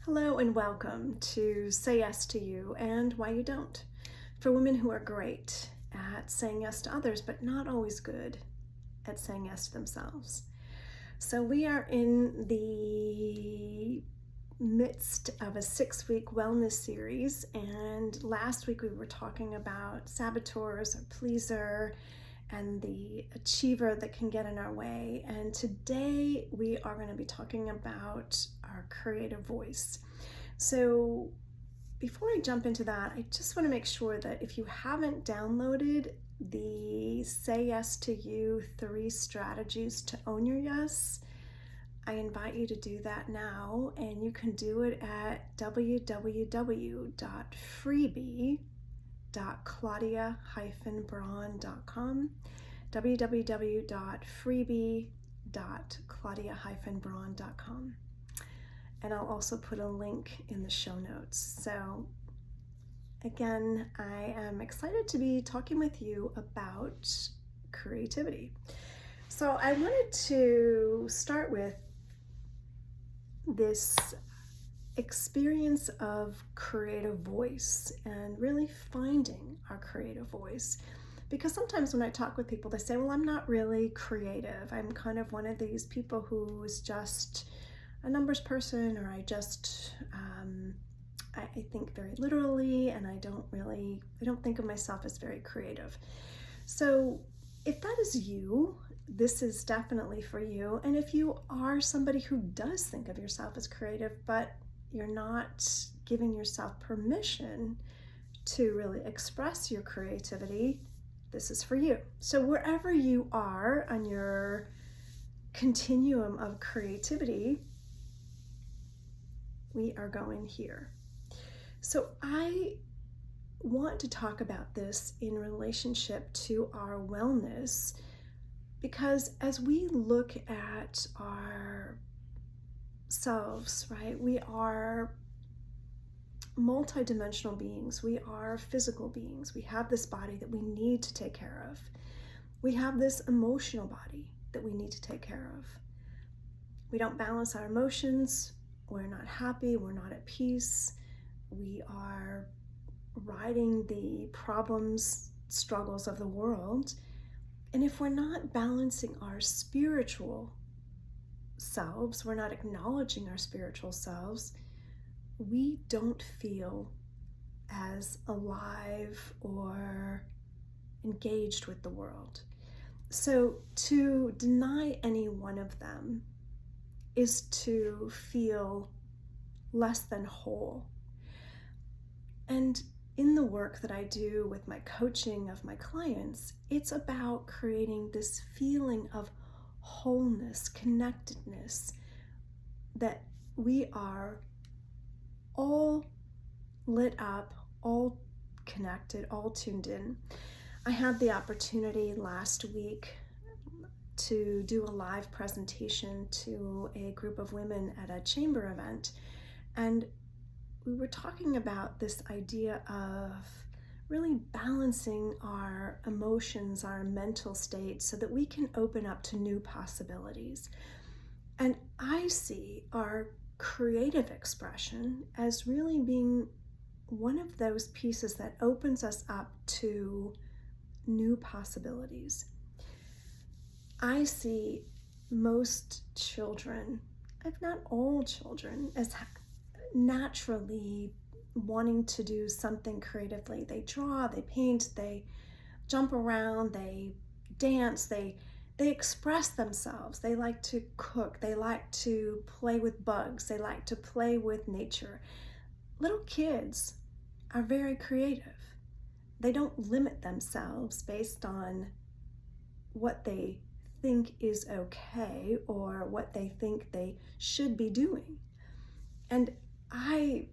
Hello and welcome to Say Yes to You and Why You Don't. For women who are great at saying yes to others, but not always good at saying yes to themselves. So we are in the midst of a 6-week wellness series, and last week we were talking about saboteurs or pleaser and the achiever that can get in our way. And today we are going to be talking about our creative voice. So before I jump into that, I just want to make sure that if you haven't downloaded the Say Yes to You 3 strategies to own your yes, I invite you to do that now, and you can do it at www.freebie.claudia-braun.com, www.freebie.claudia-braun.com. And I'll also put a link in the show notes. So again, I am excited to be talking with you about creativity. So I wanted to start with this experience of creative voice and really finding our creative voice. Because sometimes when I talk with people, they say, well, I'm not really creative. I'm kind of one of these people who is just a numbers person, or I think very literally, and I don't think of myself as very creative. So if that is you, this is definitely for you. And if you are somebody who does think of yourself as creative, but you're not giving yourself permission to really express your creativity, this is for you. So wherever you are on your continuum of creativity, we are going here. So I want to talk about this in relationship to our wellness, because as we look at ourselves, right, we are multidimensional beings. We are physical beings. We have this body that we need to take care of. We have this emotional body that we need to take care of. We don't balance our emotions. We're not happy. We're not at peace. We are riding the problems, struggles of the world. And if we're not balancing our spiritual selves, we're not acknowledging our spiritual selves, we don't feel as alive or engaged with the world. So to deny any one of them is to feel less than whole. And in the work that I do with my coaching of my clients, it's about creating this feeling of wholeness, connectedness, that we are all lit up, all connected, all tuned in. I had the opportunity last week to do a live presentation to a group of women at a chamber event, and we were talking about this idea of really balancing our emotions, our mental state, so that we can open up to new possibilities. And I see our creative expression as really being one of those pieces that opens us up to new possibilities. I see most children, if not all children, as naturally wanting to do something creatively. They draw, they paint, they jump around, they dance, they express themselves. They like to cook, they like to play with bugs, they like to play with nature. Little kids are very creative. They don't limit themselves based on what they think is okay or what they think they should be doing. And I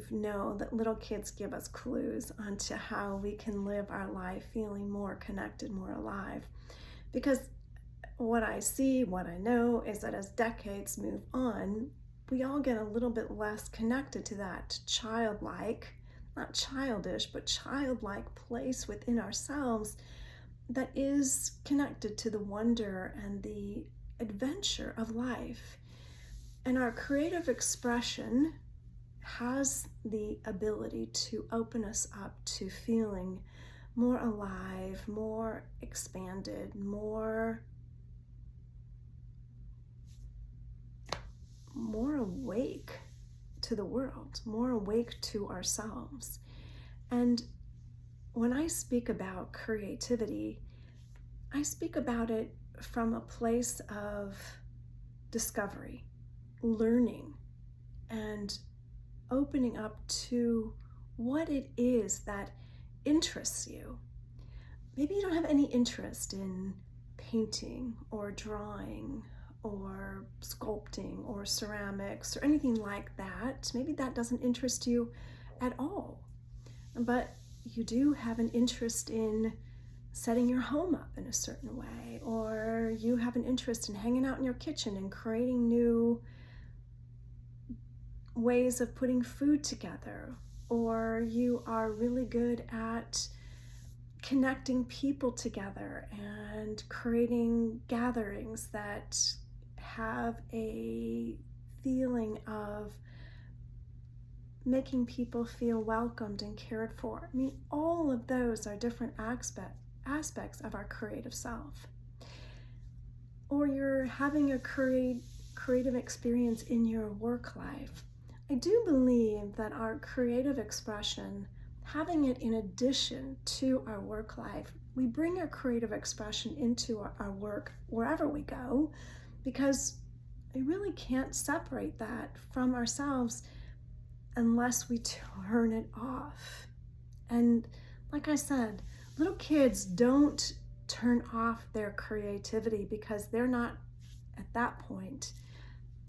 know that little kids give us clues onto how we can live our life feeling more connected, more alive. Because what I see, what I know, is that as decades move on, we all get a little bit less connected to that childlike, not childish, but childlike place within ourselves that is connected to the wonder and the adventure of life. And our creative expression has the ability to open us up to feeling more alive, more expanded, more awake to the world, more awake to ourselves. And when I speak about creativity, I speak about it from a place of discovery, learning, and opening up to what it is that interests you. Maybe you don't have any interest in painting or drawing or sculpting or ceramics or anything like that. Maybe that doesn't interest you at all. But you do have an interest in setting your home up in a certain way, or you have an interest in hanging out in your kitchen and creating new ways of putting food together, or you are really good at connecting people together and creating gatherings that have a feeling of making people feel welcomed and cared for. I mean, all of those are different aspects of our creative self. Or you're having a creative experience in your work life. I do believe that our creative expression, having it in addition to our work life, we bring our creative expression into our work wherever we go, because we really can't separate that from ourselves unless we turn it off. And like I said, little kids don't turn off their creativity because they're not, at that point,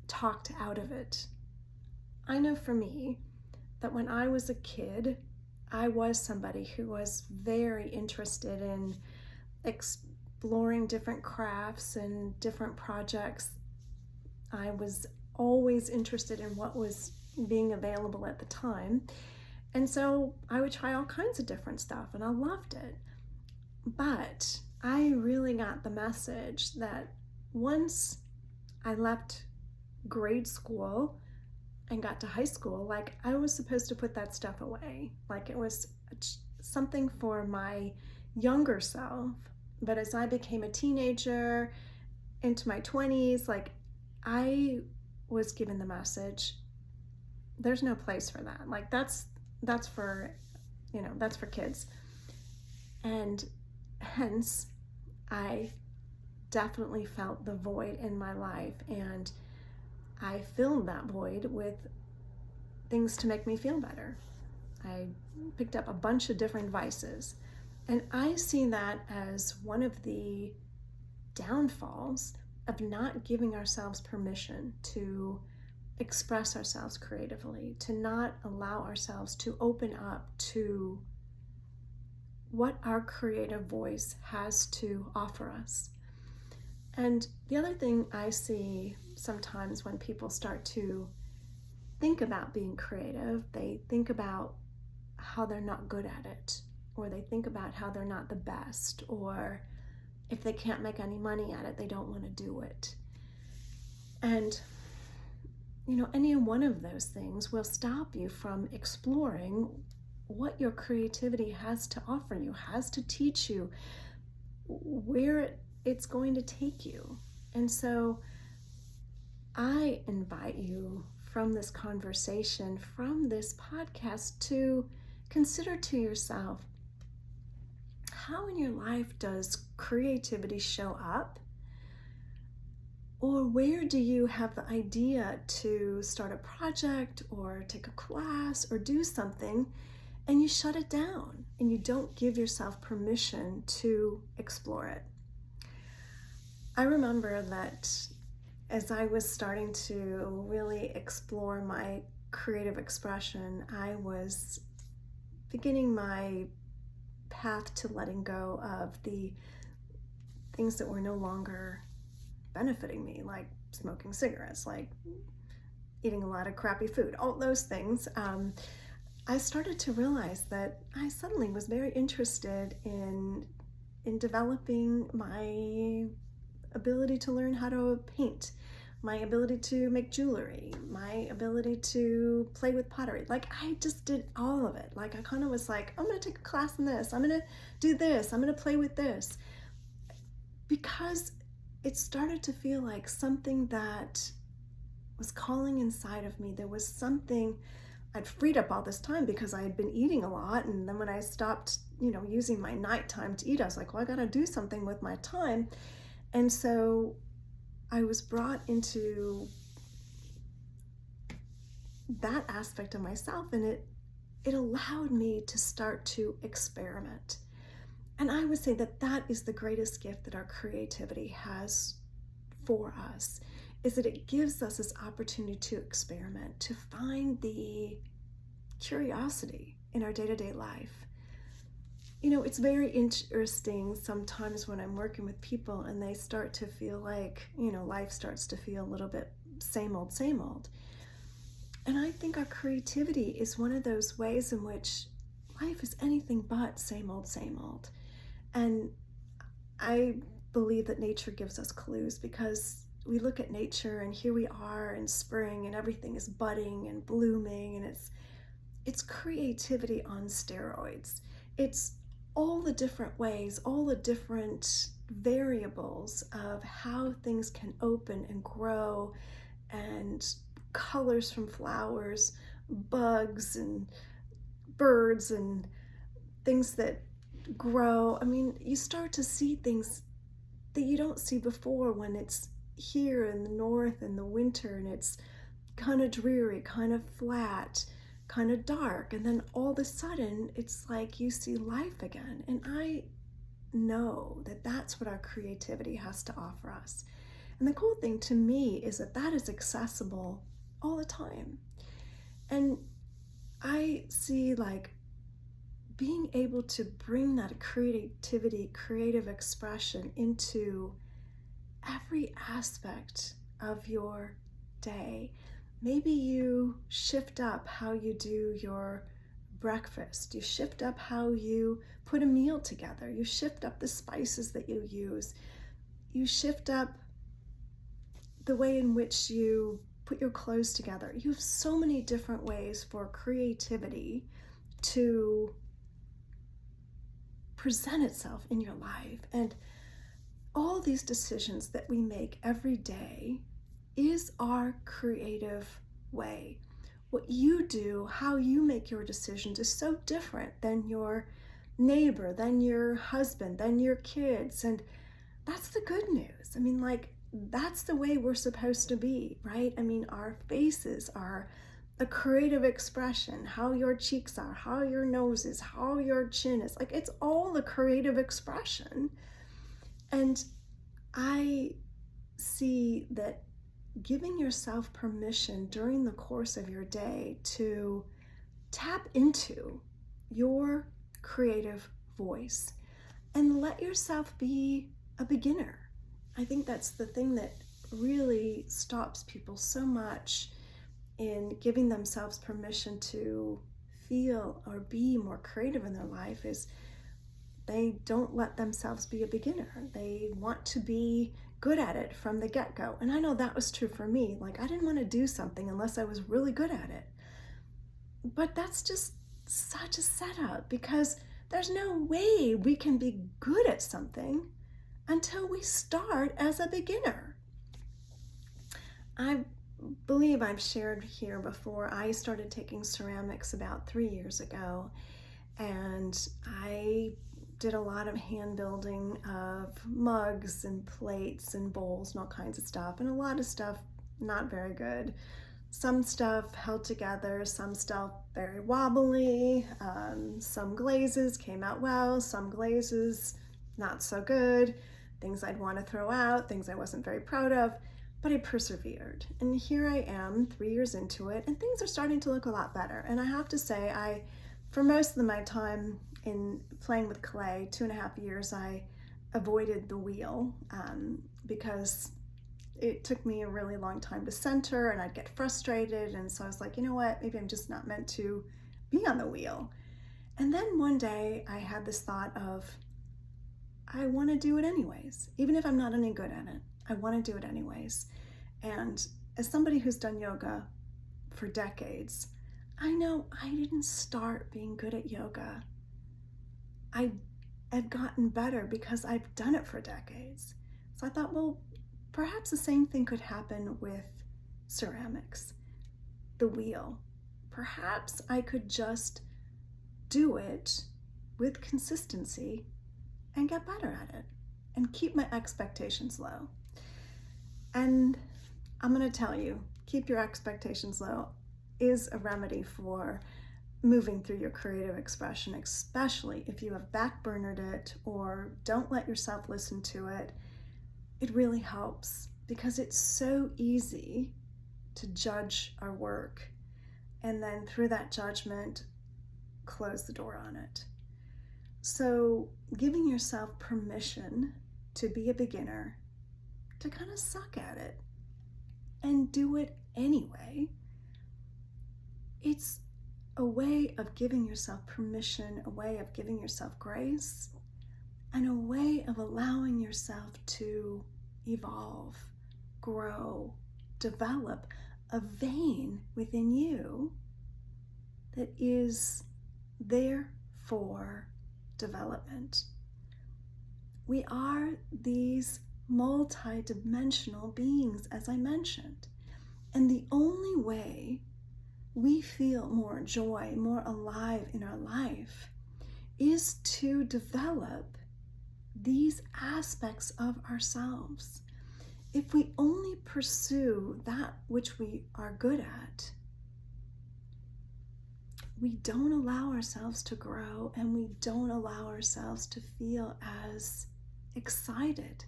talked out of it. I know for me that when I was a kid, I was somebody who was very interested in exploring different crafts and different projects. I was always interested in what was being available at the time. And so I would try all kinds of different stuff, and I loved it. But I really got the message that once I left grade school and got to high school, like, I was supposed to put that stuff away. Like, it was something for my younger self. But as I became a teenager into my 20s, like, I was given the message, there's no place for that. Like, that's for, that's for kids. And hence, I definitely felt the void in my life, and I filled that void with things to make me feel better. I picked up a bunch of different vices, and I see that as one of the downfalls of not giving ourselves permission to express ourselves creatively, to not allow ourselves to open up to what our creative voice has to offer us. And the other thing I see sometimes when people start to think about being creative, they think about how they're not good at it, or they think about how they're not the best, or if they can't make any money at it, they don't want to do it. And, any one of those things will stop you from exploring what your creativity has to offer you, has to teach you, where it's going to take you. And so I invite you from this conversation, from this podcast, to consider to yourself, how in your life does creativity show up? Or where do you have the idea to start a project or take a class or do something, and you shut it down and you don't give yourself permission to explore it? I remember that as I was starting to really explore my creative expression, I was beginning my path to letting go of the things that were no longer benefiting me, like smoking cigarettes, like eating a lot of crappy food, all those things. I started to realize that I suddenly was very interested in developing my ability to learn how to paint. my ability to make jewelry, my ability to play with pottery. Like, I just did all of it. Like, I kind of was like, I'm going to take a class in this. I'm going to do this. I'm going to play with this. Because it started to feel like something that was calling inside of me. There was something. I'd freed up all this time because I had been eating a lot. And then when I stopped, using my nighttime to eat, I was like, well, I got to do something with my time. And so I was brought into that aspect of myself, and it allowed me to start to experiment. And I would say that that is the greatest gift that our creativity has for us, is that it gives us this opportunity to experiment, to find the curiosity in our day-to-day life. It's very interesting sometimes when I'm working with people and they start to feel like, life starts to feel a little bit same old, same old. And I think our creativity is one of those ways in which life is anything but same old, same old. And I believe that nature gives us clues, because we look at nature and here we are in spring and everything is budding and blooming, and it's creativity on steroids. It's all the different ways, all the different variables of how things can open and grow, and colors from flowers, bugs and birds and things that grow. I mean, you start to see things that you don't see before when it's here in the north in the winter and it's kind of dreary, kind of flat, kind of dark, and then all of a sudden it's like you see life again. And I know that that's what our creativity has to offer us. And the cool thing to me is that that is accessible all the time. And I see like being able to bring that creativity, creative expression into every aspect of your day. Maybe you shift up how you do your breakfast. You shift up how you put a meal together. You shift up the spices that you use. You shift up the way in which you put your clothes together. You have so many different ways for creativity to present itself in your life. And all these decisions that we make every day is our creative way. What you do, how you make your decisions, is so different than your neighbor, than your husband, than your kids. And that's the good news. I mean, like, that's the way we're supposed to be, right? I mean, our faces are a creative expression. How your cheeks are, how your nose is, how your chin is. Like, it's all a creative expression. And I see that giving yourself permission during the course of your day to tap into your creative voice and let yourself be a beginner. I think that's the thing that really stops people so much in giving themselves permission to feel or be more creative in their life, is they don't let themselves be a beginner. They want to be good at it from the get-go. And I know that was true for me. Like, I didn't want to do something unless I was really good at it. But that's just such a setup, because there's no way we can be good at something until we start as a beginner. I believe I've shared here before, I started taking ceramics about 3 years ago, and I did a lot of hand building of mugs and plates and bowls and all kinds of stuff, and a lot of stuff not very good. Some stuff held together, some stuff very wobbly, some glazes came out well, some glazes not so good, things I'd want to throw out, things I wasn't very proud of, but I persevered. And here I am 3 years into it, and things are starting to look a lot better. And I have to say, for most of my time in playing with clay, 2.5 years, I avoided the wheel because it took me a really long time to center, and I'd get frustrated. And so I was like, you know what, maybe I'm just not meant to be on the wheel. And then one day I had this thought of, I want to do it anyways. Even if I'm not any good at it, I want to do it anyways. And as somebody who's done yoga for decades, I know I didn't start being good at yoga. I have gotten better because I've done it for decades. So I thought, well, perhaps the same thing could happen with ceramics, the wheel. Perhaps I could just do it with consistency and get better at it and keep my expectations low. And I'm going to tell you, keep your expectations low is a remedy for moving through your creative expression, especially if you have backburnered it or don't let yourself listen to it. It really helps because it's so easy to judge our work and then through that judgment, close the door on it. So giving yourself permission to be a beginner, to kind of suck at it and do it anyway, it's a way of giving yourself permission, a way of giving yourself grace, and a way of allowing yourself to evolve, grow, develop a vein within you that is there for development. We are these multi-dimensional beings, as I mentioned, and the only way we feel more joy, more alive in our life is to develop these aspects of ourselves. If we only pursue that which we are good at, we don't allow ourselves to grow and we don't allow ourselves to feel as excited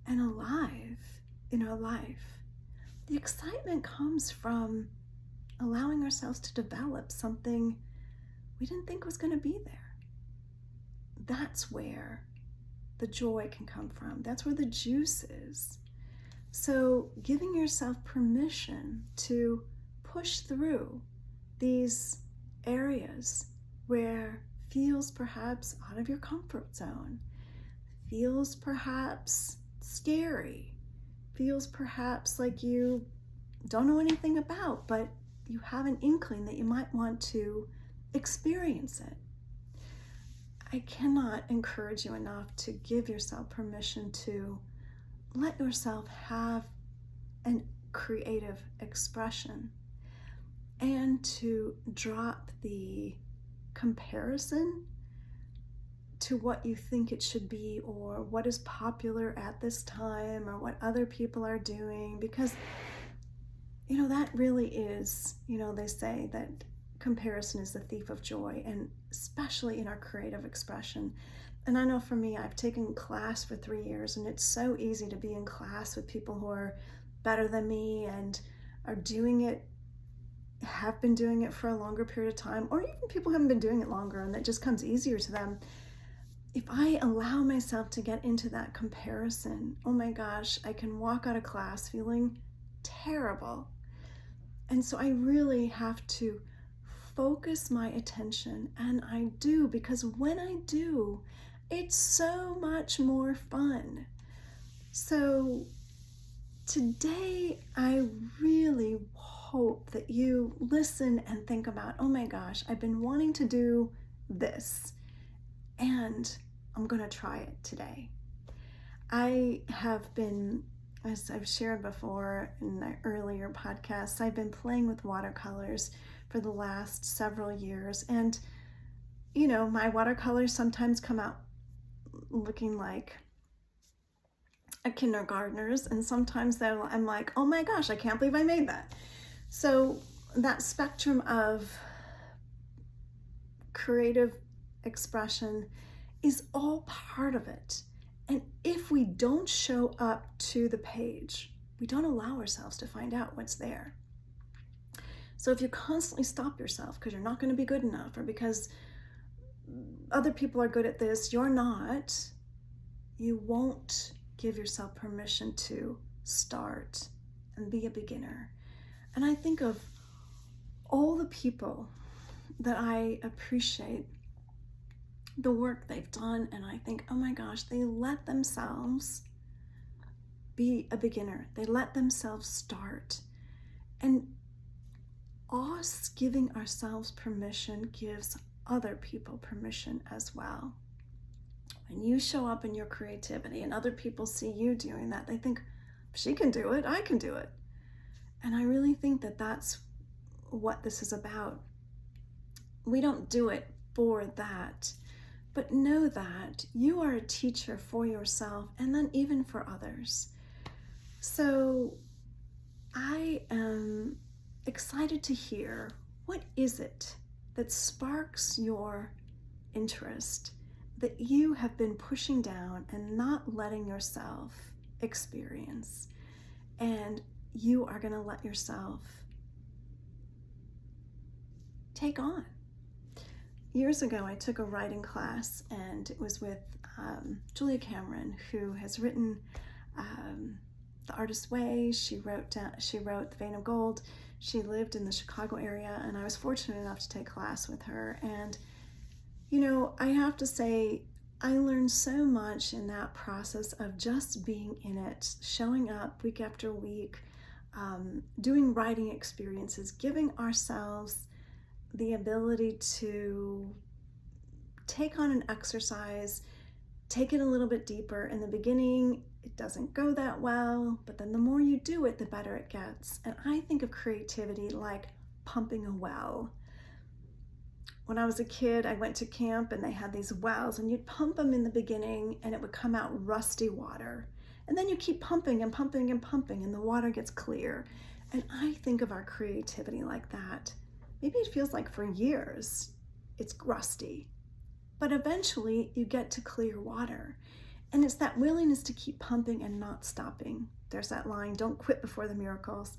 and alive in our life. The excitement comes from allowing ourselves to develop something we didn't think was going to be there. That's where the joy can come from. That's where the juice is. So giving yourself permission to push through these areas where feels perhaps out of your comfort zone, feels perhaps scary, feels perhaps like you don't know anything about, but you have an inkling that you might want to experience it. I cannot encourage you enough to give yourself permission to let yourself have an creative expression and to drop the comparison to what you think it should be or what is popular at this time or what other people are doing, because that really is, they say that comparison is the thief of joy, and especially in our creative expression. And I know for me, I've taken class for 3 years, and it's so easy to be in class with people who are better than me and are doing it, have been doing it for a longer period of time, or even people who haven't been doing it longer and it just comes easier to them. If I allow myself to get into that comparison, oh my gosh, I can walk out of class feeling terrible. And so I really have to focus my attention, and I do, because when I do, it's so much more fun. So today, I really hope that you listen and think about, oh my gosh, I've been wanting to do this, and I'm going to try it today. I have been, as I've shared before in the earlier podcasts, I've been playing with watercolors for the last several years. And, my watercolors sometimes come out looking like a kindergartner's, and sometimes I'm like, oh my gosh, I can't believe I made that. So that spectrum of creative expression is all part of it. And if we don't show up to the page, we don't allow ourselves to find out what's there. So if you constantly stop yourself because you're not going to be good enough, or because other people are good at this, you're not, you won't give yourself permission to start and be a beginner. And I think of all the people that I appreciate the work they've done, and I think, oh my gosh, they let themselves be a beginner. They let themselves start. And us giving ourselves permission gives other people permission as well. When you show up in your creativity and other people see you doing that, they think, she can do it, I can do it. And I really think that that's what this is about. We don't do it for that, but know that you are a teacher for yourself and then even for others. So I am excited to hear, what is it that sparks your interest that you have been pushing down and not letting yourself experience, and you are going to let yourself take on? Years ago, I took a writing class, and it was with Julia Cameron, who has written The Artist's Way. She wrote The Vein of Gold. She lived in the Chicago area, and I was fortunate enough to take class with her. And you know, I have to say, I learned so much in that process of just being in it, showing up week after week, doing writing experiences, giving ourselves the ability to take on an exercise, take it a little bit deeper. In the beginning, it doesn't go that well, but then the more you do it, the better it gets. And I think of creativity like pumping a well. When I was a kid, I went to camp and they had these wells, and you'd pump them in the beginning and it would come out rusty water. And then you keep pumping and pumping and pumping and the water gets clear. And I think of our creativity like that. Maybe it feels like for years it's rusty, but eventually you get to clear water. And it's that willingness to keep pumping and not stopping. There's that line, don't quit before the miracles.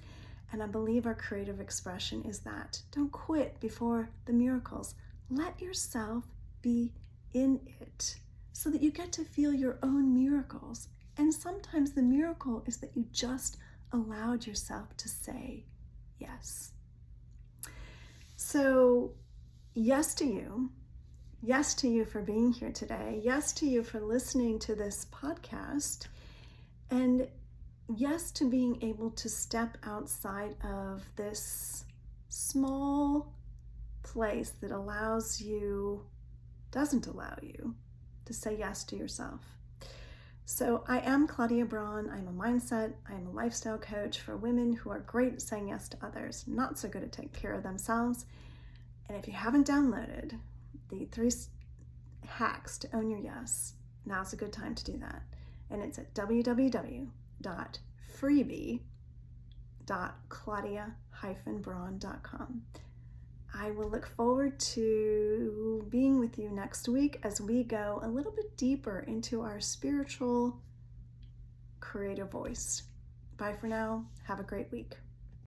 And I believe our creative expression is that. Don't quit before the miracles. Let yourself be in it so that you get to feel your own miracles. And sometimes the miracle is that you just allowed yourself to say yes. So, yes to you. Yes to you for being here today. Yes to you for listening to this podcast. And yes to being able to step outside of this small place that doesn't allow you to say yes to yourself. So I am Claudia Braun. I'm a mindset, I'm a lifestyle coach for women who are great at saying yes to others, not so good at taking care of themselves. And if you haven't downloaded the 3 hacks to own your yes, now's a good time to do that. And it's at www.freebie.claudia-braun.com. I will look forward to being with you next week as we go a little bit deeper into our spiritual creative voice. Bye for now. Have a great week.